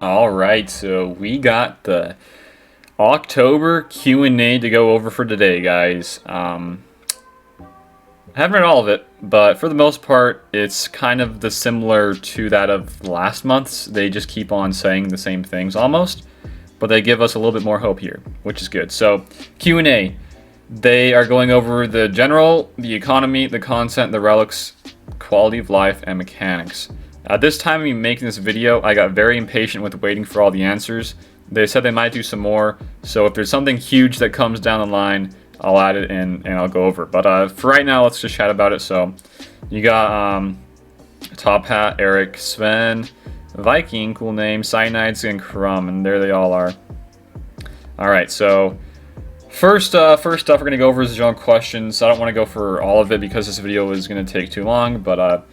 All right, so we got the October Q&A to go over for today, guys. I haven't read all of it, but for the most part, it's kind of similar to that of last month's. They just keep on saying the same things almost, but they give us a little bit more hope here, which is good. So Q&A, they are going over the general, the economy, the content, the relics, quality of life, and mechanics. At this time of me making this video, I got very impatient with waiting for all the answers. They said they might do some more, so if there's something huge that comes down the line, I'll add it in and I'll go over it. But for right now, let's just chat about it. So you got Top Hat, Eric, Sven, Viking, cool name, Cyanides, and Crumb, and there they all are. All right, so first stuff we're gonna go over is the general questions. I don't want to go for all of it because this video is gonna take too long, but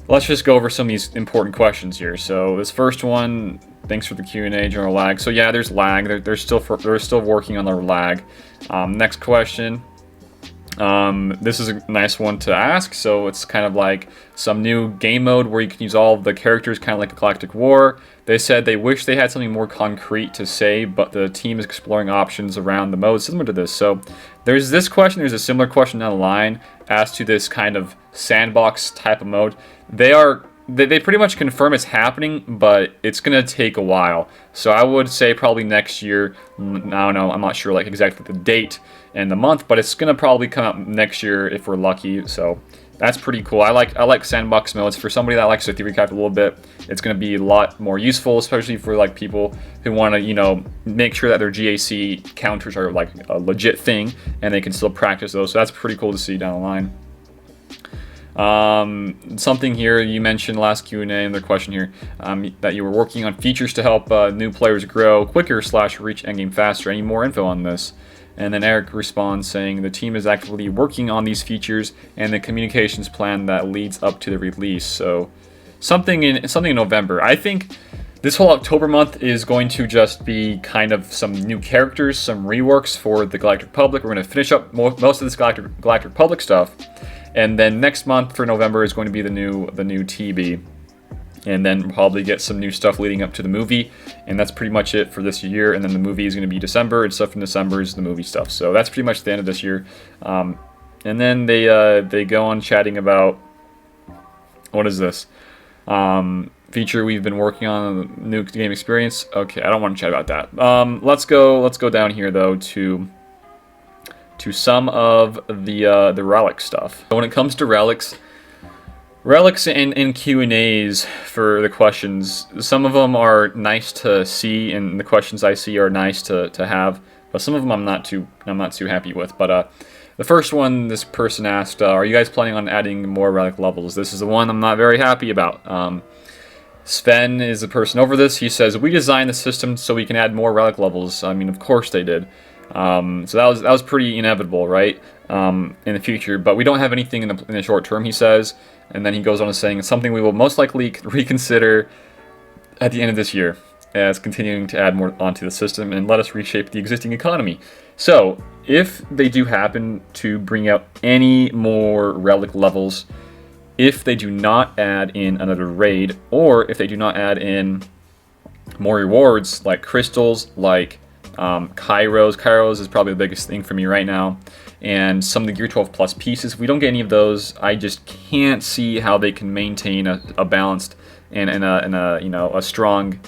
let's just go over some of these important questions here. So this first one, thanks for the Q&A, general lag. So yeah, there's lag. They're still working on the lag. Next question. This is a nice one to ask. So it's kind of like some new game mode where you can use all of the characters, kind of like a Galactic War. They said they wish they had something more concrete to say, but the team is exploring options around the mode similar to this. So there's this question. There's a similar question down the line as to this kind of sandbox type of mode. They pretty much confirm it's happening, but it's gonna take a while. So I would say probably next year. I don't know. I'm not sure like exactly the date and the month, but it's gonna probably come out next year if we're lucky. So that's pretty cool. I like sandbox modes. For somebody that likes to theory craft a little bit, it's gonna be a lot more useful, especially for like people who want to make sure that their GAC counters are like a legit thing and they can still practice those. So that's pretty cool to see down the line. Something here you mentioned last Q&A and the question here, that you were working on features to help new players grow quicker / reach endgame faster. Any more info on this? And then Eric responds saying the team is actively working on these features and the communications plan that leads up to the release. So something in November. I think this whole October month is going to just be kind of some new characters, some reworks for the Galactic Republic. We're going to finish up most of this Galactic Republic stuff. And then next month for November is going to be the new TB, and then probably get some new stuff leading up to the movie, and that's pretty much it for this year. And then the movie is going to be December, and stuff in December is the movie stuff. So that's pretty much the end of this year. And then they go on chatting about what is this feature we've been working on, new game experience. Okay, I don't want to chat about that. Let's go down here though to some of the relic stuff. So when it comes to relics and Q&As for the questions, some of them are nice to see, and the questions I see are nice to have, but some of them I'm not too happy with. But the first one, this person asked, are you guys planning on adding more relic levels? This is the one I'm not very happy about. Sven is the person over this. He says, we designed the system so we can add more relic levels. I mean, of course they did. So that was pretty inevitable, right? In the future, but we don't have anything in the short term, he says. And then he goes on to saying something we will most likely reconsider at the end of this year, as continuing to add more onto the system and let us reshape the existing economy. So if they do happen to bring out any more relic levels, if they do not add in another raid, or if they do not add in more rewards like crystals, like Kairos. Kairos is probably the biggest thing for me right now, and some of the Gear 12 Plus pieces. If we don't get any of those, I just can't see how they can maintain a balanced and a strong,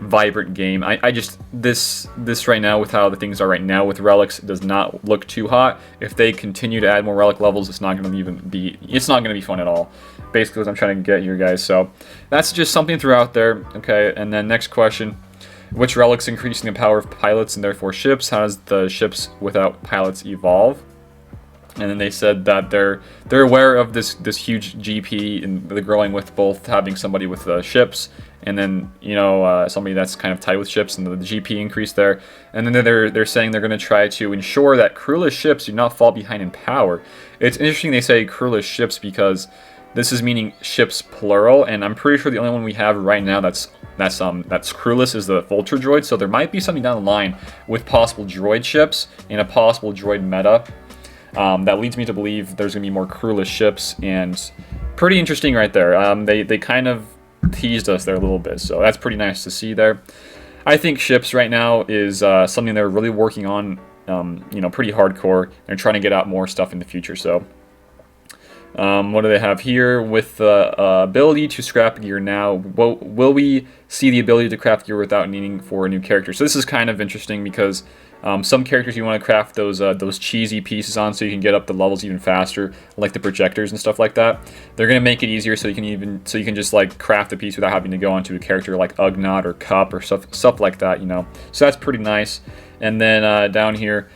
vibrant game. I just this right now, with how the things are right now with relics, does not look too hot. If they continue to add more relic levels, it's not going to be fun at all. Basically, what I'm trying to get here, guys. So that's just something to throw out there. Okay, and then next question. Which relics increasing the power of pilots and therefore ships? How does the ships without pilots evolve? And then they said that they're aware of this huge GP and the growing with both having somebody with ships and then somebody that's kind of tied with ships, and the GP increase there. And then they're saying they're going to try to ensure that crewless ships do not fall behind in power. It's interesting they say crewless ships because this is meaning ships plural, and I'm pretty sure the only one we have right now that's crewless is the Vulture Droid. So there might be something down the line with possible droid ships and a possible droid meta that leads me to believe there's gonna be more crewless ships, and pretty interesting right there. They kind of teased us there a little bit. So that's pretty nice to see there. I think ships right now is something they're really working on, pretty hardcore. They're trying to get out more stuff in the future. So what do they have here? With the ability to scrap gear now, will we see the ability to craft gear without needing for a new character? So this is kind of interesting because some characters you want to craft those cheesy pieces on so you can get up the levels even faster, like the projectors and stuff like that. They're gonna make it easier so you can just like craft the piece without having to go onto a character like Ugnaught or Cup or stuff like that, So that's pretty nice. And then down here,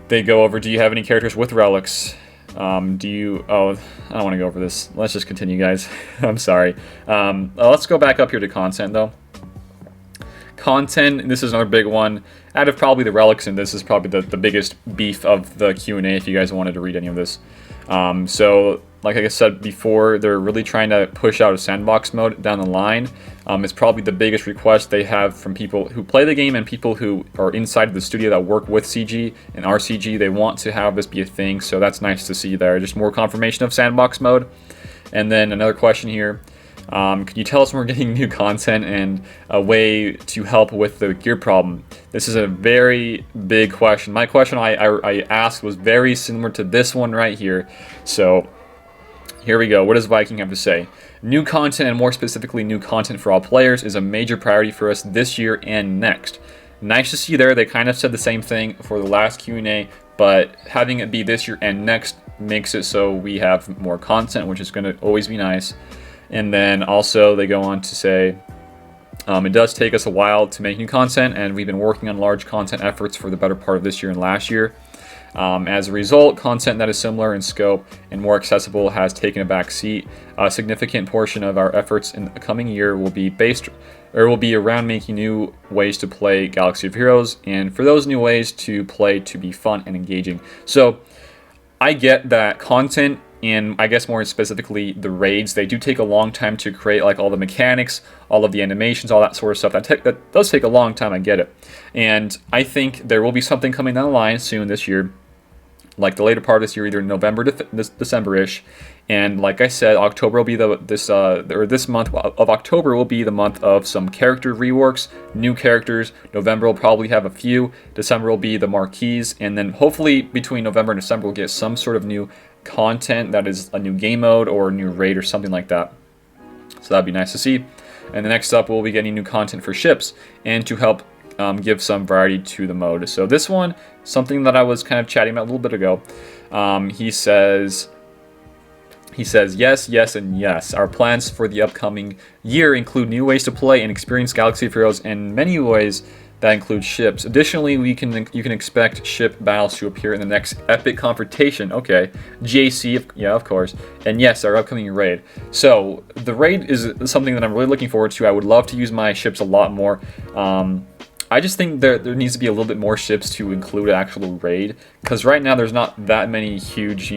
they go over, do you have any characters with relics? I don't want to go over this. Let's just continue, guys. I'm sorry. Let's go back up here to content, though. Content, this is another big one. Out of probably the relics, and this is probably the biggest beef of the Q&A if you guys wanted to read any of this. So, like I said before, they're really trying to push out a sandbox mode down the line. It's probably the biggest request they have from people who play the game and people who are inside of the studio that work with CG and RCG. They want to have this be a thing, so that's nice to see there. Just more confirmation of sandbox mode. And then another question here. Can you tell us when we're getting new content and a way to help with the gear problem? This is a very big question. My question I asked was very similar to this one right here. So here we go. What does Viking have to say? New content, and more specifically new content for all players, is a major priority for us this year and next. Nice to see there. They kind of said the same thing for the last Q&A, but having it be this year and next makes it so we have more content, which is going to always be nice. And then also they go on to say, it does take us a while to make new content, and we've been working on large content efforts for the better part of this year and last year. As a result, content that is similar in scope and more accessible has taken a back seat. A significant portion of our efforts in the coming year will be around making new ways to play Galaxy of Heroes, and for those new ways to play to be fun and engaging. So I get that content, and I guess more specifically the raids, they do take a long time to create, like all the mechanics, all of the animations, all that sort of stuff. That does take a long time, I get it. And I think there will be something coming down the line soon this year, like the later part of this year, either November to December-ish. And like I said, October will be this month of October will be the month of some character reworks, new characters. November will probably have a few. December will be the marquees, and then hopefully between November and December we'll get some sort of new content that is a new game mode or a new raid or something like that. So that'd be nice to see. And the next up, we'll be getting new content for ships and to help give some variety to the mode. So this one, something that I was kind of chatting about a little bit ago. He says, yes, yes, and yes. Our plans for the upcoming year include new ways to play and experience Galaxy of Heroes in many ways that include ships. Additionally, you can expect ship battles to appear in the next epic confrontation. Okay, GAC, yeah, of course. And yes, our upcoming raid. So the raid is something that I'm really looking forward to. I would love to use my ships a lot more. I just think there needs to be a little bit more ships to include an actual raid, because right now there's not that many huge,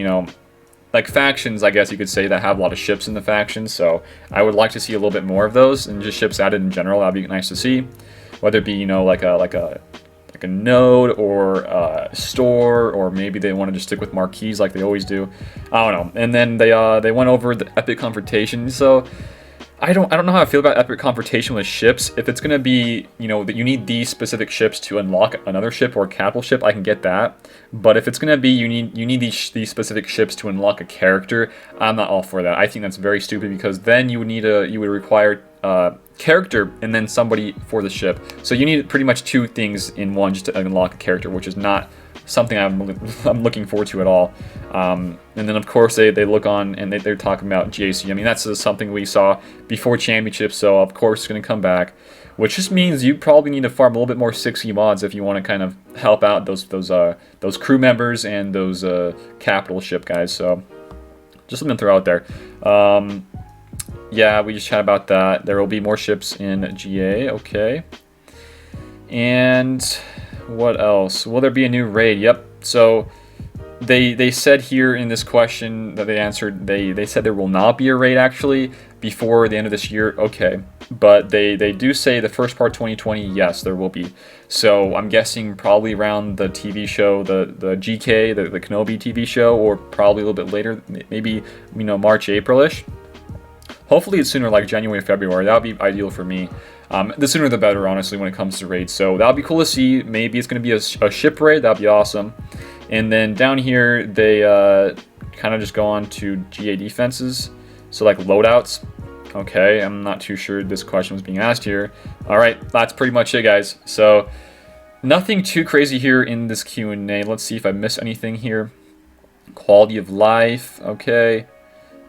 like factions, I guess you could say, that have a lot of ships in the factions. So I would like to see a little bit more of those, and just ships added in general. That'd be nice to see. Whether it be, like a node or a store, or maybe they want to just stick with marquees like they always do. I don't know. And then they went over the epic confrontation. So I don't know how I feel about epic confrontation with ships. If it's gonna be, that you need these specific ships to unlock another ship or a capital ship, I can get that. But if it's gonna be you need these specific ships to unlock a character, I'm not all for that. I think that's very stupid, because then you would require character and then somebody for the ship. So you need pretty much two things in one just to unlock a character, which is not something I'm looking forward to at all. And then of course they look on and they're talking about GAC. I mean, that's something we saw before Championship, so of course it's going to come back, which just means you probably need to farm a little bit more 6E mods if you want to kind of help out those crew members and those capital ship guys. So just something to throw out there. Yeah, we just chat about that. There will be more ships in GA. Okay. And what else? Will there be a new raid? Yep. So they said here in this question that they answered, they said there will not be a raid actually before the end of this year. Okay. But they do say the first part 2020, yes, there will be. So I'm guessing probably around the TV show, the GK, the Kenobi TV show, or probably a little bit later, maybe March, April-ish. Hopefully it's sooner, like January, February. That would be ideal for me. The sooner the better, honestly, when it comes to raids. So that would be cool to see. Maybe it's going to be a ship raid. That would be awesome. And then down here, they kind of just go on to GA defenses. So like loadouts. Okay, I'm not too sure this question was being asked here. All right, that's pretty much it, guys. So nothing too crazy here in this Q&A. Let's see if I missed anything here. Quality of life. Okay.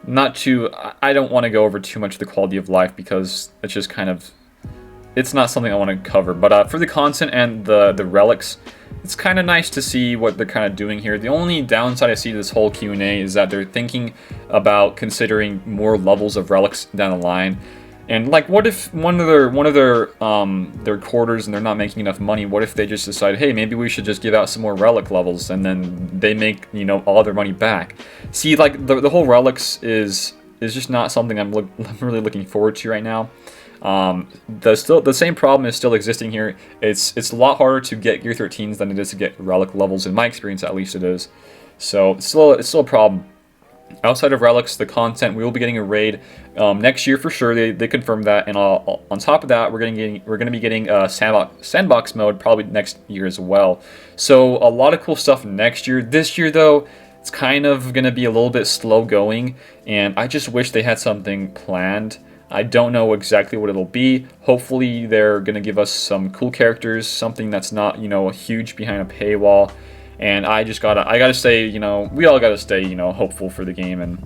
Not too... I don't want to go over too much of the quality of life because it's just kind of... It's not something I want to cover. But for the content and the relics, it's kind of nice to see what they're kind of doing here. The only downside I see to this whole Q&A is that they're thinking about considering more levels of relics down the line. And like, what if one of their quarters and they're not making enough money? What if they just decide, hey, maybe we should just give out some more relic levels, and then they make, you know, all their money back? See, like the whole relics is just not something I'm really looking forward to right now. The same problem is still existing here. It's a lot harder to get Gear 13s than it is to get relic levels. In my experience, at least, it is. So it's still a problem. Outside of relics, the content, we will be getting a raid next year for sure. They confirmed that, and on top of that, we're going to be getting sandbox mode probably next year as well. So a lot of cool stuff next year. This year though, it's kind of going to be a little bit slow going, and I just wish they had something planned. I don't know exactly what it'll be. Hopefully they're going to give us some cool characters, something that's not, you know, huge behind a paywall. And I gotta stay, you know, we all gotta stay, you know, hopeful for the game. And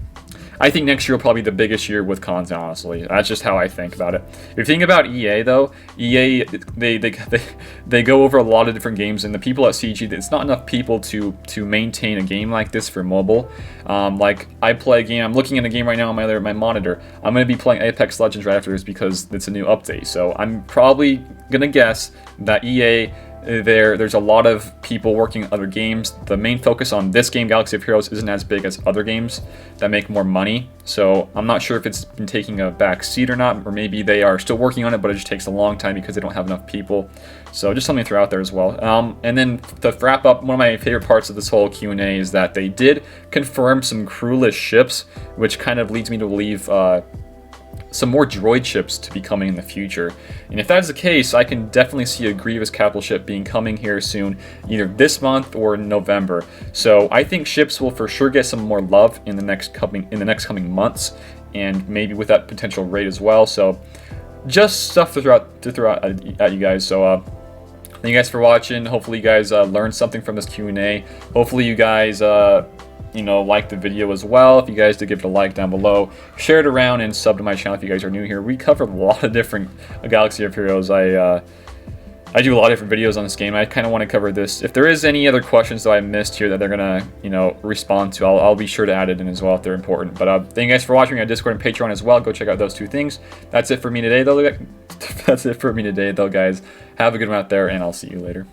I think next year will probably be the biggest year with content, honestly. That's just how I think about it. If you think about EA, though, EA, they go over a lot of different games, and the people at CG, it's not enough people to maintain a game like this for mobile. Like, I play a game, I'm looking at a game right now on my monitor. I'm going to be playing Apex Legends right after this because it's a new update. So I'm probably going to guess that EA... There's a lot of people working on other games. The main focus on this game, Galaxy of Heroes, isn't as big as other games that make more money. So I'm not sure if it's been taking a back seat or not, or maybe they are still working on it, but it just takes a long time because they don't have enough people. So just something to throw out there as well. And then to wrap up, one of my favorite parts of this whole Q&A is that they did confirm some crewless ships, which kind of leads me to believe some more droid ships to be coming in the future. And if that's the case, I can definitely see a Grievous capital ship being coming here soon, either this month or in November. So I think ships will for sure get some more love in the next coming months, and maybe with that potential raid as well. So just stuff to throw out at you guys. So thank you guys for watching. Hopefully you guys learned something from this Q&A. Hopefully you guys you know, like the video as well. If you guys did, give it a like down below, share it around, and sub to my channel if you guys are new here. We covered a lot of different Galaxy of Heroes. I do a lot of different videos on this game. I kind of want to cover this. If there is any other questions that I missed here that they're gonna, you know, respond to, I'll be sure to add it in as well if they're important. But thank you guys for watching. On Discord and Patreon as well. Go check out those two things. That's it for me today, though. That's it for me today, though, guys. Have a good one out there, and I'll see you later.